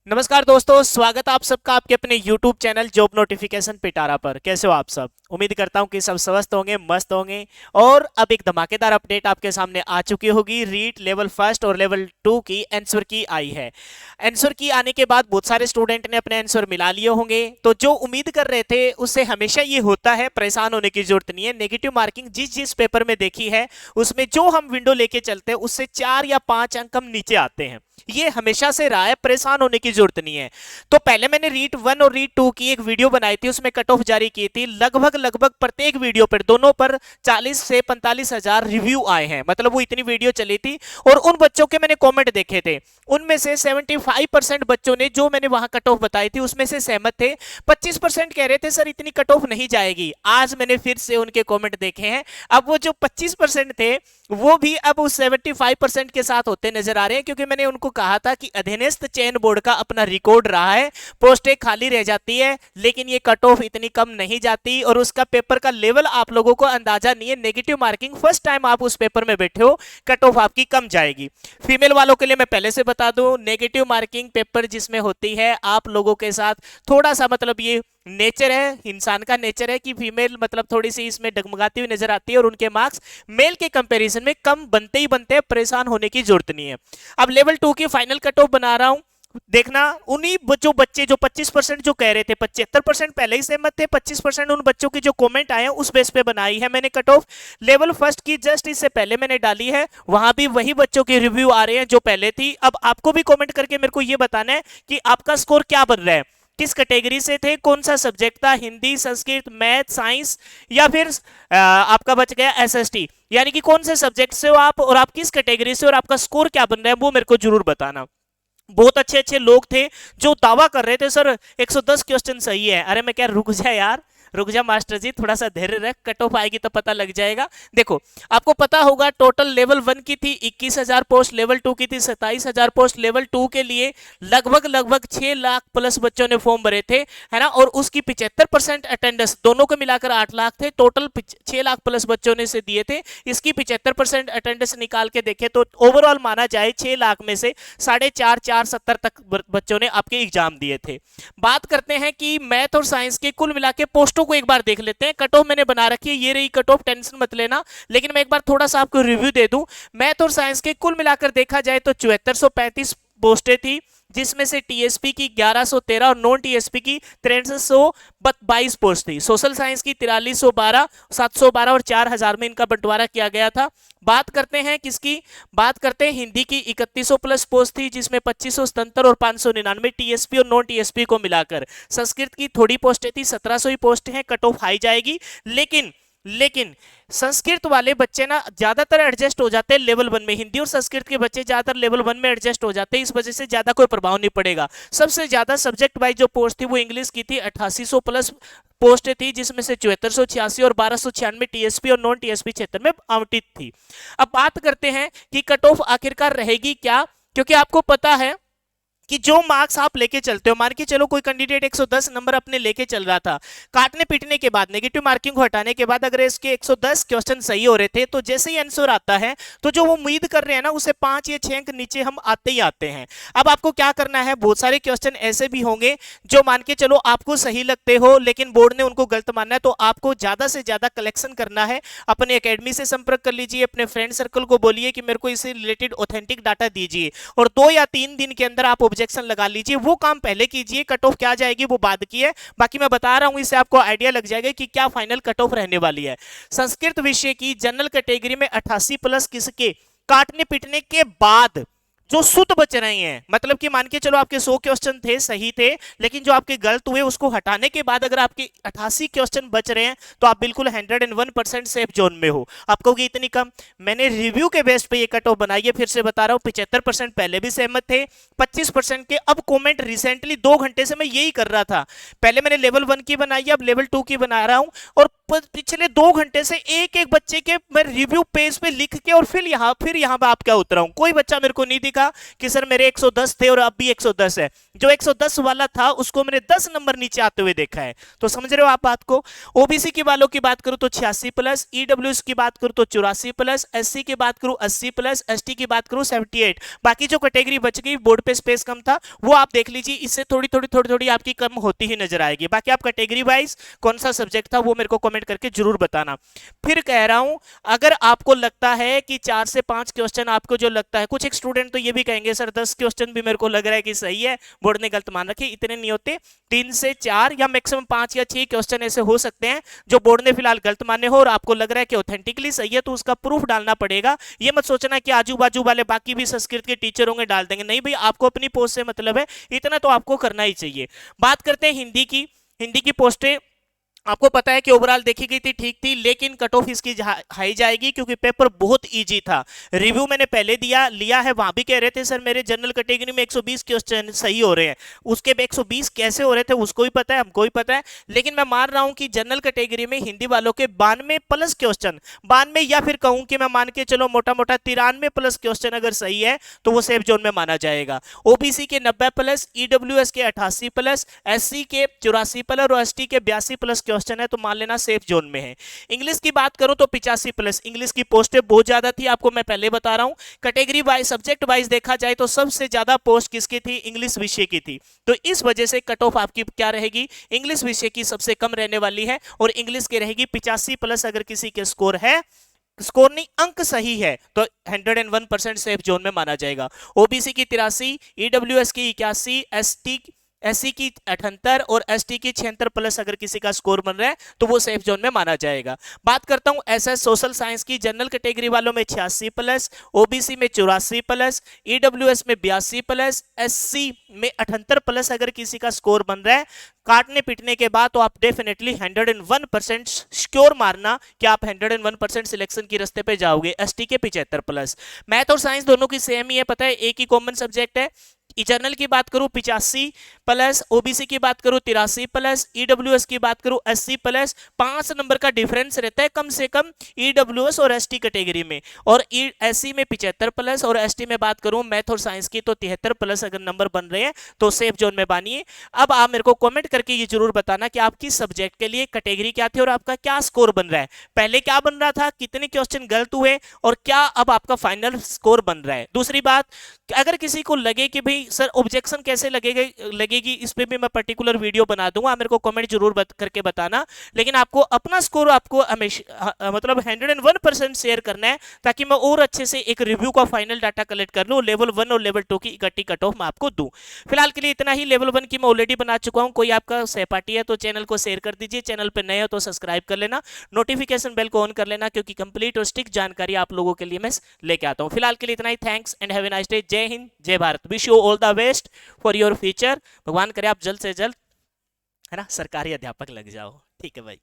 नमस्कार दोस्तों, स्वागत है आप सबका आपके अपने YouTube चैनल जॉब नोटिफिकेशन पिटारा पर। कैसे हो आप सब? उम्मीद करता हूं कि सब स्वस्थ होंगे, मस्त होंगे। और अब एक धमाकेदार अपडेट आपके सामने आ चुकी होगी। रीट लेवल फर्स्ट और लेवल 2 की आंसर की आई है। आंसर की आने के बाद बहुत सारे स्टूडेंट ने अपने आंसर मिला लिए होंगे। तो जो उम्मीद कर रहे थे उससे हमेशा ये होता है, परेशान होने की जरूरत नहीं है। नेगेटिव मार्किंग जिस जिस पेपर में देखी है उसमें जो हम विंडो लेके चलते हैं उससे 4 या 5 अंक हम नीचे आते हैं। ये हमेशा से रहा है, परेशान होने की जरूरत नहीं है। तो पहले मैंने रीट 1 और रीट 2 की एक वीडियो बनाई थी, उसमें कट ऑफ जारी की थी। लगभग प्रत्येक वीडियो पर, दोनों पर 40 से 45 हजार रिव्यू आए हैं। मतलब वो इतनी वीडियो चली थी। और उन बच्चों के मैंने कमेंट देखे थे, उनमें से 75% बच्चों ने जो मैंने वहां कट ऑफ बताई थी उसमें से सहमत थे। 25% कह रहे थे सर इतनी कट ऑफ नहीं जाएगी। आज मैंने फिर से उनके कमेंट देखे हैं। अब वो जो 25% थे वो भी अब उस 75% के साथ होते नजर आ रहे हैं, क्योंकि मैंने उनको कहा था कि अधीनस्थ चयन बोर्ड का अपना रिकॉर्ड रहा है, पोस्टें खाली रह जाती है लेकिन ये कट ऑफ इतनी कम नहीं जाती। और उसका पेपर का लेवल आप लोगों को अंदाजा नहीं है। नेगेटिव मार्किंग फर्स्ट टाइम आप उस पेपर में बैठे हो, कट ऑफ आपकी कम जाएगी। फीमेल वालों के लिए मैं पहले से बता दूं, नेगेटिव मार्किंग पेपर जिसमें होती है आप लोगों के साथ थोड़ा सा, मतलब ये नेचर है, इंसान का नेचर है कि फीमेल मतलब थोड़ी सी इसमें डगमगाती हुई नजर आती है और उनके मार्क्स मेल के कंपैरिजन में कम बनते ही बनते हैं। परेशान होने की जरूरत नहीं है। अब लेवल 2 की फाइनल कट ऑफ बना रहा हूं, देखना। उन्हीं जो बच्चे जो 25% जो कह रहे थे, 75% पहले ही सहमत थे, 25% उन बच्चों की जो कमेंट आए हैं उस बेस पे बनाई है मैंने कट ऑफ। लेवल फर्स्ट की जस्ट इससे पहले मैंने डाली है, वहां भी वही बच्चों के रिव्यू आ रहे हैं जो पहले थी। अब आपको भी कमेंट करके मेरे को ये बताना है कि आपका स्कोर क्या बन रहा है, किस कैटेगरी से थे, कौन सा सब्जेक्ट था, हिंदी, संस्कृत, मैथ, साइंस, या फिर आपका बच गया एसएसटी। यानी कि कौन से सब्जेक्ट से हो आप और आप किस कैटेगरी से और आपका स्कोर क्या बन रहा है, वो मेरे को जरूर बताना। बहुत अच्छे अच्छे लोग थे जो दावा कर रहे थे सर 110 क्वेश्चन सही है। अरे मैं क्या, रुक जा यार, रुक जा मास्टर जी, थोड़ा सा धैर्य रख, कट ऑफ आएगी तो पता लग जाएगा। देखो आपको पता होगा टोटल लेवल 1 की थी 21,000 पोस्ट, लेवल 2 की थी 27,000 पोस्ट। लेवल 2 के लिए लगभग 6 लाख प्लस बच्चों ने फॉर्म भरे थे, है ना। और उसकी 75% अटेंडेंस, दोनों को मिलाकर 8 लाख थे, टोटल 6 लाख प्लस बच्चों ने से दिए थे। इसकी 75% अटेंडेंस निकाल के देखे तो ओवरऑल माना जाए 6 लाख में से 4.5 तक बच्चों ने आपके एग्जाम दिए थे। बात करते हैं कि मैथ और साइंस के कुल मिला के पोस्टों को एक बार देख लेते हैं। कट ऑफ मैंने बना रखी है, ये रही कट ऑफ, टेंशन मत लेना। लेकिन मैं एक बार थोड़ा सा आपको रिव्यू दे दूं। मैथ और साइंस के कुल मिलाकर देखा जाए तो 7435 पोस्टें थी, जिसमें से टीएसपी की 1113 और नॉन टीएसपी की 6322 पोस्ट थी। सोशल साइंस की 4312, 712 और 4000 में इनका बंटवारा किया गया था। बात करते हैं किसकी, बात करते हैं हिंदी की 3100 प्लस पोस्ट थी, जिसमें 2577 और 599 टीएसपी और नॉन टीएसपी को मिलाकर। संस्कृत की थोड़ी पोस्टें थी, 1700 ही पोस्ट हैं, कट ऑफ हाई जाएगी। लेकिन संस्कृत वाले बच्चे ना ज्यादातर एडजस्ट हो जाते हैं लेवल 1 में। हिंदी और संस्कृत के बच्चे ज्यादातर लेवल 1 में एडजस्ट हो जाते हैं, इस वजह से ज्यादा कोई प्रभाव नहीं पड़ेगा। सबसे ज्यादा सब्जेक्ट वाइज जो पोस्ट थी वो इंग्लिश की थी, 8800 प्लस पोस्ट थी, जिसमें से 7486 और 1296 टीएसपी और नॉन टीएसपी क्षेत्र में आवंटित थी। अब बात करते हैं कि कट ऑफ आखिरकार रहेगी क्या, क्योंकि आपको पता है कि जो मार्क्स आप लेके चलते हो, मान के चलो कोई कैंडिडेट 110 नंबर अपने लेके चल रहा था, काटने पीटने के बाद, नेगेटिव मार्किंग को हटाने के बाद अगर इसके 110 क्वेश्चन सही हो रहे थे, तो जैसे ही आंसर आता है तो जो वो उम्मीद कर रहे हैं ना उसे 5 या 6 अंक नीचे हम आते ही आते हैं। अब आपको क्या करना है, बहुत सारे क्वेश्चन ऐसे भी होंगे जो मान के चलो आपको सही लगते हो लेकिन बोर्ड ने उनको गलत माना है, तो आपको ज्यादा से ज्यादा कलेक्शन करना है। अपने एकेडमी से संपर्क कर लीजिए, अपने फ्रेंड सर्कल को बोलिए कि मेरे को इससे रिलेटेड ऑथेंटिक डाटा दीजिए, और 2 या 3 दिन के अंदर आप ऑब्जेक्शन लगा लीजिए। वो काम पहले कीजिए, कट ऑफ क्या जाएगी वो बाद की है। बाकी मैं बता रहा हूं, इससे आपको आइडिया लग जाएगा कि क्या फाइनल कट ऑफ रहने वाली है। संस्कृत विषय की जनरल कैटेगरी में 88 प्लस किसके काटने पीटने के बाद जो शुद्ध बच रहे हैं, मतलब कि मान के चलो आपके 100 क्वेश्चन थे सही थे, लेकिन जो आपके गलत हुए उसको हटाने के बाद अगर आपके 88 क्वेश्चन बच रहे हैं तो आप बिल्कुल 101% सेफ जोन में हो। आप कहोगे इतनी कम, मैंने रिव्यू के बेस पे ये कट ऑफ बनाई है। फिर से बता रहा हूं, 75% पहले भी सहमत थे, 25% के अब कॉमेंट रिसेंटली 2 घंटे से मैं यही कर रहा था। पहले मैंने लेवल 1 की बनाई है, अब लेवल 2 की बना रहा हूं, और पिछले 2 घंटे से एक एक बच्चे के मैं रिव्यू पेज पे लिख के और फिर यहाँ पे आप क्या उतरा हूं। कोई बच्चा मेरे को नहीं दिखा कि सर मेरे 110 थे और अब भी 110 है। जो 110 वाला था उसको मैंने 10 नंबर नीचे आते हुए देखा है। तो समझ रहे हो आप बात को। ओबीसी के वालों की बात करूं तो 86+, ईडब्ल्यूएस की बात करूं तो 84+, एससी की बात करूं 80+, एसटी की बात करूं 78। बाकी जो कैटेगरी बच गई बोर्ड पे स्पेस कम था वो आप देख लीजिए, इससे थोड़ी आपकी कम होती ही नजर आएगी। बाकी आप कैटेगरी वाइज कौन सा सब्जेक्ट था वो मेरे को कमेंट करके जरूर बताना। फिर कह रहा हूं अगर आपको लगता है कि 4 से 5 क्वेश्चन आपको जो लगता है, कुछ एक स्टूडेंट तो ये भी कहेंगे सर 10 क्वेश्चन भी मेरे को लग रहा है कि सही है, बोर्ड ने गलत मान रखे। इतने नहीं होते, 3 से 4 या मैक्सिमम 5 या 6 क्वेश्चन ऐसे हो सकते हैं जो बोर्ड ने फिलहाल गलत माने हो और आपको लग रहा है कि ऑथेंटिकली सही है, तो उसका प्रूफ डालना पड़ेगा। ये मत सोचना कि आजू बाजू वाले बाकी भी संस्कृत के टीचर होंगे डाल देंगे, नहीं भाई, आपको अपनी पोस्ट से मतलब है, इतना तो आपको करना ही चाहिए। बात करते हैं हिंदी की पोस्टें। आपको पता है कि ओवरऑल देखी गई थी, ठीक थी, लेकिन कट ऑफ इसकी हाई जाएगी क्योंकि पेपर बहुत इजी था। रिव्यू मैंने पहले लिया है, वहां भी कह रहे थे सर मेरे जनरल कैटेगरी में 120 क्वेश्चन सही हो रहे हैं। उसके 120 कैसे हो रहे थे उसको भी पता है, हमको भी पता है, लेकिन मैं मान रहा हूं कि जनरल कैटेगरी में हिंदी वालों के 92+ क्वेश्चन, 92 या फिर कहूं कि मैं मान के चलो मोटा मोटा 93+ क्वेश्चन अगर सही है तो वो सेफ जोन में माना जाएगा। ओबीसी के 90+, ईडब्ल्यूएस के 88+, एससी के 84+ और एसटी के 82+ क्वेश्चन है, तो मान लेना सेफ जोन में है। इंग्लिश की बात करूं तो 85+, इंग्लिश की पोस्टें बहुत ज्यादा थी, आपको मैं पहले बता रहा हूं। कैटेगरी वाइज सब्जेक्ट वाइज देखा जाए तो सबसे ज्यादा पोस्ट किसकी थी, इंग्लिश विषय की थी। तो इस वजह से कट ऑफ आपकी क्या रहेगी, इंग्लिश विषय की सबसे कम रहने वाली है और इंग्लिश की रहेगी 85+। अगर किसी के स्कोर है, स्कोर नहीं अंक सही है, तो 101% सेफ जोन में माना जाएगा। ओबीसी की 83, ईडब्ल्यूएस की 81, एससी की 78 और एसटी की 76+ अगर किसी का स्कोर बन रहा है तो वो सेफ जोन में माना जाएगा। बात करता हूं एसएस सोशल साइंस की, जनरल कैटेगरी वालों में 86+, ओबीसी में 84+, ईडब्ल्यूएस में 82+, एससी में 78+ अगर किसी का स्कोर बन रहा है काटने पीटने के बाद, तो आप डेफिनेटली 101% श्योर मारना कि आप 101% सिलेक्शन की रास्ते पे जाओगे। एसटी के 75+। मैथ और साइंस दोनों की सेम ही है, पता है, एक ही कॉमन सब्जेक्ट है। जनरल की बात करूं 85+, ओबीसी की बात करूं 83+, ईडब्ल्यूएस की बात करूं 80+। 5 नंबर का डिफरेंस रहता है कम से कम ईडब्ल्यूएस और एसटी कैटेगरी में, और एससी में 75+ और एसटी में बात करूं मैथ और साइंस की तो 73+ अगर नंबर बन रहे हैं तो सेफ जोन में बानिए। अब आप मेरे को कमेंट करके ये जरूर बताना कि आपकी सब्जेक्ट के लिए कैटेगरी क्या थी और आपका क्या स्कोर बन रहा है, पहले क्या बन रहा था, कितने क्वेश्चन गलत हुए और क्या अब आपका फाइनल स्कोर बन रहा है। दूसरी बात, अगर किसी को लगे कि भाई सर ऑब्जेक्शन कैसे लगेगी, इस पे भी मैं पर्टिकुलर वीडियो बना दूंगा, मेरे को कमेंट जरूर करके बताना। लेकिन आपको अपना स्कोर आपको हमेशा मतलब 101% शेयर करना है ताकि मैं और अच्छे से एक रिव्यू का फाइनल डाटा कलेक्ट कर लूं, लेवल 1 और लेवल 2 की इकट्ठी कट ऑफ मैं आपको दूं। फिलहाल के लिए इतना ही। लेवल 1 की मैं ऑलरेडी बना चुका हूं, कोई आपका सहपाठी है तो चैनल को शेयर कर दीजिए, चैनल पर नए हो तो सब्सक्राइब कर लेना, नोटिफिकेशन बेल को ऑन कर लेना क्योंकि कंप्लीट और स्टिक जानकारी आप लोगों के लिए मैं लेके आता हूं। फिलहाल के लिए इतना ही। Thanks and have a nice day. जय हिंद, जय Bharat. Wish you all the best for your future. भगवान करे आप जल्द से जल्द है ना सरकारी अध्यापक लग जाओ। ठीक है भाई।